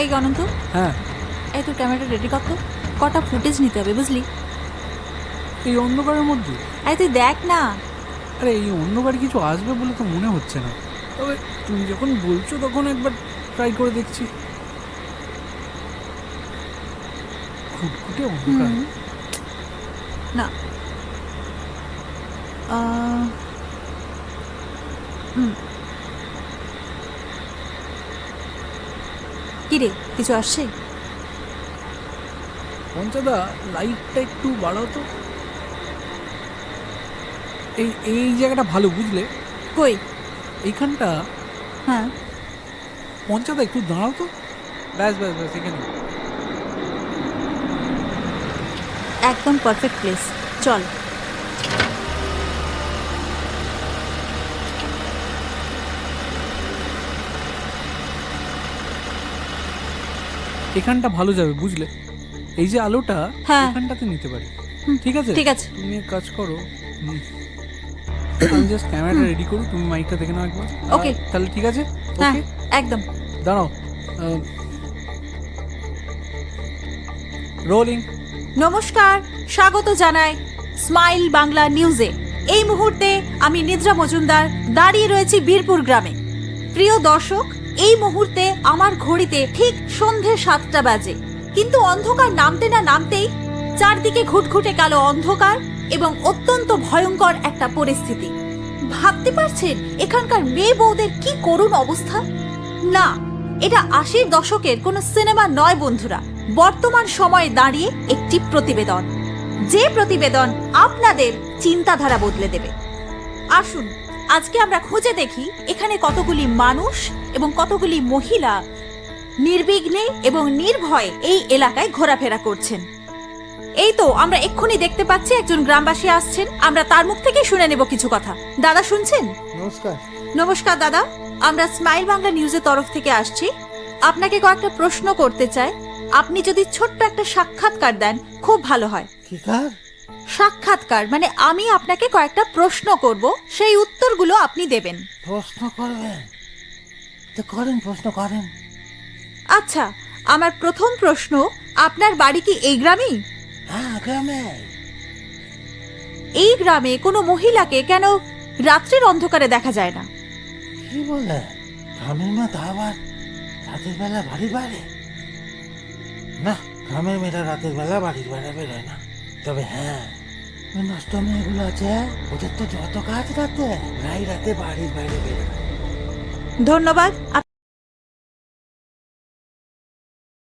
এই অনন্ত, হ্যাঁ, এই তোর ক্যামেরাটা রেডি কর তো, কটা ফুটেজ নিতে হবে বুঝলি। এই অন্ধকারের মধ্যে? এই তুই দেখ না। আরে এই অন্ধকারে কিছু আসবে বলে তো মনে হচ্ছে না, তবে তুমি যখন বলছো তখন একবার ট্রাই করে দেখছি। খুটখুটে অন্ধকার। না, কি রে, কিছু আসছে? পঞ্চাদা, লাইটটা একটু বাড়াও তো। এই এই জায়গাটা ভালো, বুঝলে? কই? এইখানটা। হ্যাঁ, পঞ্চাদা, একটু দাঁড়াও তো। ব্যাস ব্যাস ব্যাস, এখানে। একদম পারফেক্ট প্লেস, চল। এখানটা ভালো যাবে, বুঝলে? এই যে আলোটা, হ্যাঁ। এখানটাতে নিতে পারি। ঠিক আছে, ঠিক আছে। তুমি এক কাজ করো, আমি জাস্ট ক্যামেরাটা রেডি করো, তুমি মাইকটা দেখে নাও একবার। ওকে। তাহলে ঠিক আছে। হ্যাঁ, ওকে, একদম। দাঁড়াও। রোলিং। নমস্কার, স্বাগত জানাই স্মাইল বাংলা নিউজে। এই মুহূর্তে আমি নিদ্রা মজুমদার দাঁড়িয়ে রয়েছি বীরপুর গ্রামে। প্রিয় দর্শক, এই মুহূর্তে আমার ঘড়িতে ঠিক সন্ধে 7টা বাজে, কিন্তু অন্ধকার নামতে না নামতেই চারদিকে ঘুটঘুটে কালো অন্ধকার এবং অত্যন্ত ভয়ঙ্কর একটা পরিস্থিতি। ভাবতে পারছেন এখানকার মেয়ে বউদের কি করুণ অবস্থা? না, এটা 80-র দশকের কোনো সিনেমা নয় বন্ধুরা, বর্তমান সময়ে দাঁড়িয়ে একটি প্রতিবেদন, যে প্রতিবেদন আপনাদের চিন্তাধারা বদলে দেবে। আসুন আজকে আমরা খুঁজে দেখি এখানে কতগুলি মানুষ এবং কতগুলি মহিলা নির্বিঘ্নে এবং নির্ভয়ে এই এলাকায় ঘোরাফেরা করছেন। এই তো আমরা এক্ষুনি দেখতে পাচ্ছি একজন গ্রামবাসী আসছেন, আমরা তার মুখ থেকে শুনে নেব কিছু কথা। দাদা শুনছেন? নমস্কার। নমস্কার দাদা, আমরা স্মাইল বাংলা নিউজের তরফ থেকে আসছি। আপনাকে কয়েকটা প্রশ্ন করতে চাই, আপনি যদি ছোট্ট একটা সাক্ষাৎকার দেন খুব ভালো হয়। কি কার? সাক্ষাৎকার মানে আমি আপনাকে কয়েকটা প্রশ্ন করব, সেই উত্তরগুলো আপনি দেবেন। প্রশ্ন করবেন তো করেন, প্রশ্ন করেন। আচ্ছা, আমার প্রথম প্রশ্ন, আপনার বাড়ি কি এই গ্রামেই? হ্যাঁ, গ্রামে। এই গ্রামে কোনো মহিলাকে কেন রাত্রির অন্ধকারে দেখা যায় না? কি বলে? গ্রামের মেয়ে তা আবার রাতের বেলা বাড়ি বাইরে? না, গ্রামের মেয়েরা রাতের বেলা বাড়ির বাইরে বেরোয় না। তবে হ্যাঁ, ওই নষ্ট মেয়েগুলো আছে, ওদের তো যত কাজ রাতে, প্রায় রাতে বাড়ির বাইরে বেরোয়। ধন্যবাদ।